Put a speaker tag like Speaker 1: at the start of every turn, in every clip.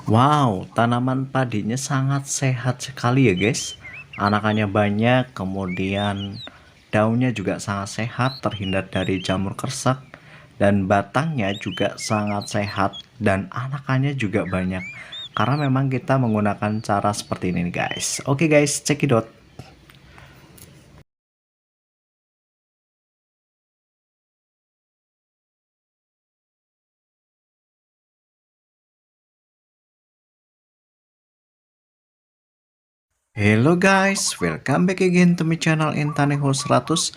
Speaker 1: Wow, tanaman padinya sangat sehat sekali ya guys. Anakannya banyak, kemudian daunnya juga sangat sehat, terhindar dari jamur kersak, dan batangnya juga sangat sehat, dan anakannya juga banyak. Karena memang kita menggunakan cara seperti ini nih guys. Oke guys, cekidot. Hello guys, welcome back again to my channel Intaneho 100.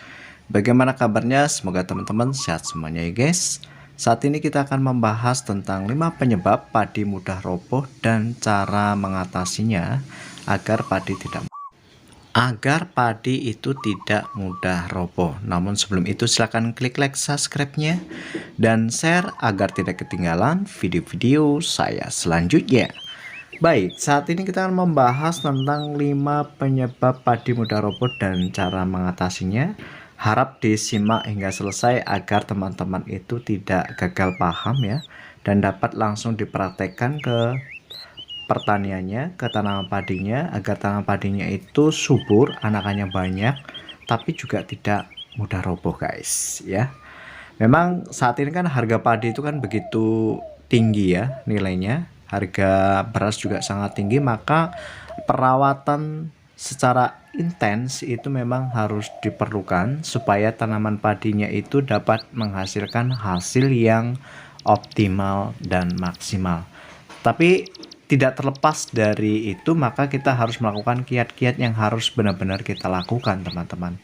Speaker 1: Bagaimana kabarnya? Semoga teman-teman sehat semuanya ya guys. Saat ini kita akan membahas tentang 5 penyebab padi mudah roboh dan cara mengatasinya agar padi itu tidak mudah roboh. Namun sebelum itu silahkan klik like subscribe-nya dan share agar tidak ketinggalan video-video saya selanjutnya. Baik, saat ini kita akan membahas tentang 5 penyebab padi mudah roboh dan cara mengatasinya. Harap disimak hingga selesai agar teman-teman itu tidak gagal paham ya, dan dapat langsung dipraktekkan ke pertaniannya, ke tanaman padinya, agar tanaman padinya itu subur, anakannya banyak, tapi juga tidak mudah roboh guys ya. Memang saat ini kan harga padi itu kan begitu tinggi ya nilainya, harga beras juga sangat tinggi, maka perawatan secara intens itu memang harus diperlukan supaya tanaman padinya itu dapat menghasilkan hasil yang optimal dan maksimal. Tapi tidak terlepas dari itu, maka kita harus melakukan kiat-kiat yang harus benar-benar kita lakukan teman-teman.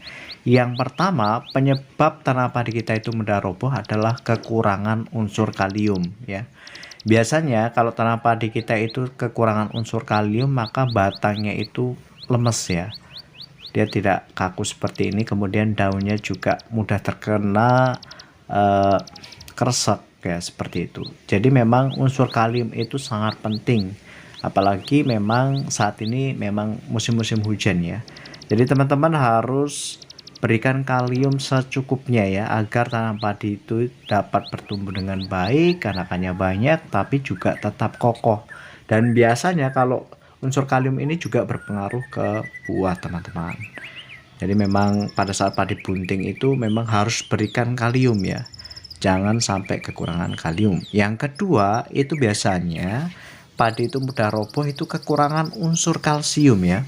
Speaker 1: Yang pertama, penyebab tanah padi kita itu mudah roboh adalah kekurangan unsur kalium ya. Biasanya kalau tanah padi kita itu kekurangan unsur kalium, maka batangnya itu lemes ya. Dia tidak kaku seperti ini, kemudian daunnya juga mudah terkena kresek ya, seperti itu. Jadi memang unsur kalium itu sangat penting, apalagi memang saat ini memang musim-musim hujan ya. Jadi teman-teman harus berikan kalium secukupnya ya, agar tanam padi itu dapat bertumbuh dengan baik, anakannya banyak, tapi juga tetap kokoh. Dan biasanya kalau unsur kalium ini juga berpengaruh ke buah teman-teman. Jadi memang pada saat padi bunting itu memang harus berikan kalium ya, jangan sampai kekurangan kalium. Yang kedua itu biasanya padi itu mudah roboh itu kekurangan unsur kalsium ya.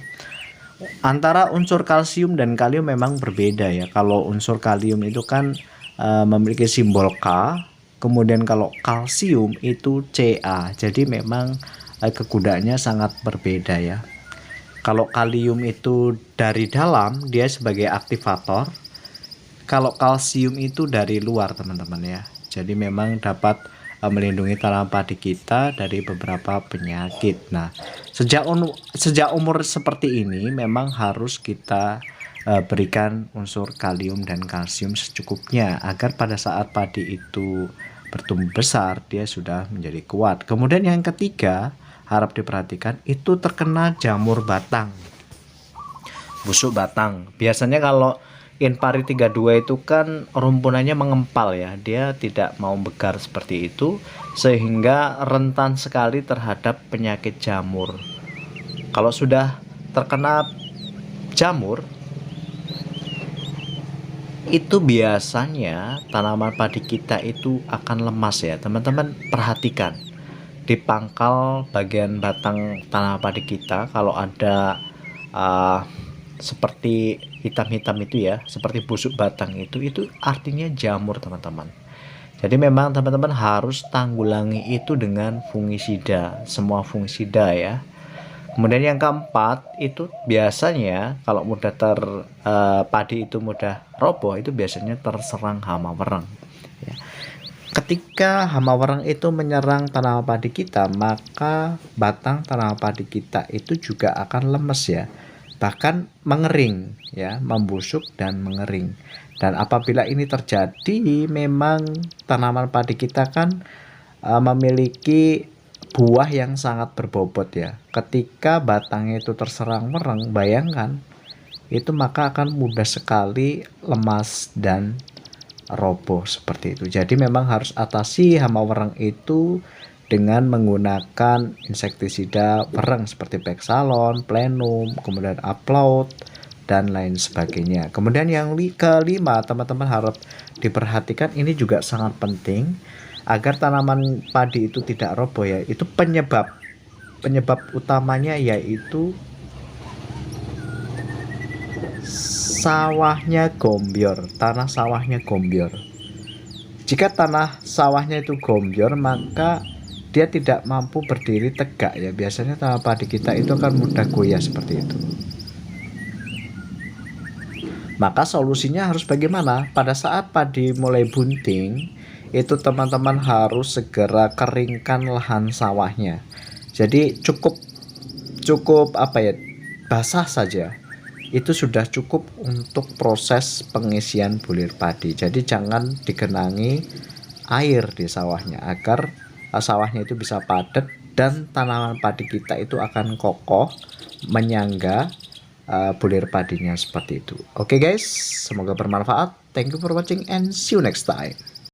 Speaker 1: Antara unsur kalsium dan kalium memang berbeda ya. Kalau unsur kalium itu kan memiliki simbol K, kemudian kalau kalsium itu Ca. Jadi memang kegunaannya sangat berbeda ya. Kalau kalium itu dari dalam, dia sebagai aktivator. Kalau kalsium itu dari luar teman-teman ya. Jadi memang dapat melindungi tanaman padi kita dari beberapa penyakit. Nah, sejak umur seperti ini memang harus kita berikan unsur kalium dan kalsium secukupnya, agar pada saat padi itu bertumbuh besar dia sudah menjadi kuat. Kemudian yang ketiga harap diperhatikan itu terkena jamur batang, busuk batang. Biasanya kalau Inpari 32 itu kan rumpunannya mengempal ya, dia tidak mau bekar seperti itu, sehingga rentan sekali terhadap penyakit jamur. Kalau sudah terkena jamur, itu biasanya tanaman padi kita itu akan lemas ya. Teman-teman perhatikan di pangkal bagian batang tanaman padi kita, kalau ada seperti hitam-hitam itu ya, seperti busuk batang itu artinya jamur teman-teman. Jadi memang teman-teman harus tanggulangi itu dengan fungisida, semua fungisida ya. Kemudian yang keempat itu biasanya kalau padi itu mudah roboh, itu biasanya terserang hama wereng ya. Ketika hama wereng itu menyerang tanaman padi kita, maka batang tanaman padi kita itu juga akan lemes ya, bahkan mengering ya, membusuk dan mengering. Dan apabila ini terjadi, memang tanaman padi kita kan memiliki buah yang sangat berbobot ya. Ketika batangnya itu terserang wereng, bayangkan itu, maka akan mudah sekali lemas dan roboh seperti itu. Jadi memang harus atasi hama wereng itu dengan menggunakan insektisida pereng seperti Pexalon, Plenum, kemudian Upload dan lain sebagainya. Kemudian yang kelima, teman-teman harus diperhatikan, ini juga sangat penting agar tanaman padi itu tidak roboh ya. Itu penyebab utamanya yaitu sawahnya gombior, tanah sawahnya gombior. Jika tanah sawahnya itu gombior, maka dia tidak mampu berdiri tegak ya. Biasanya tanah padi kita itu akan mudah goyah seperti itu. Maka solusinya harus bagaimana? Pada saat padi mulai bunting, itu teman-teman harus segera keringkan lahan sawahnya. Jadi cukup apa ya, basah saja. Itu sudah cukup untuk proses pengisian bulir padi. Jadi jangan digenangi air di sawahnya agar sawahnya itu bisa padat dan tanaman padi kita itu akan kokoh menyangga bulir padinya seperti itu. Oke guys, semoga bermanfaat. Thank you for watching and see you next time.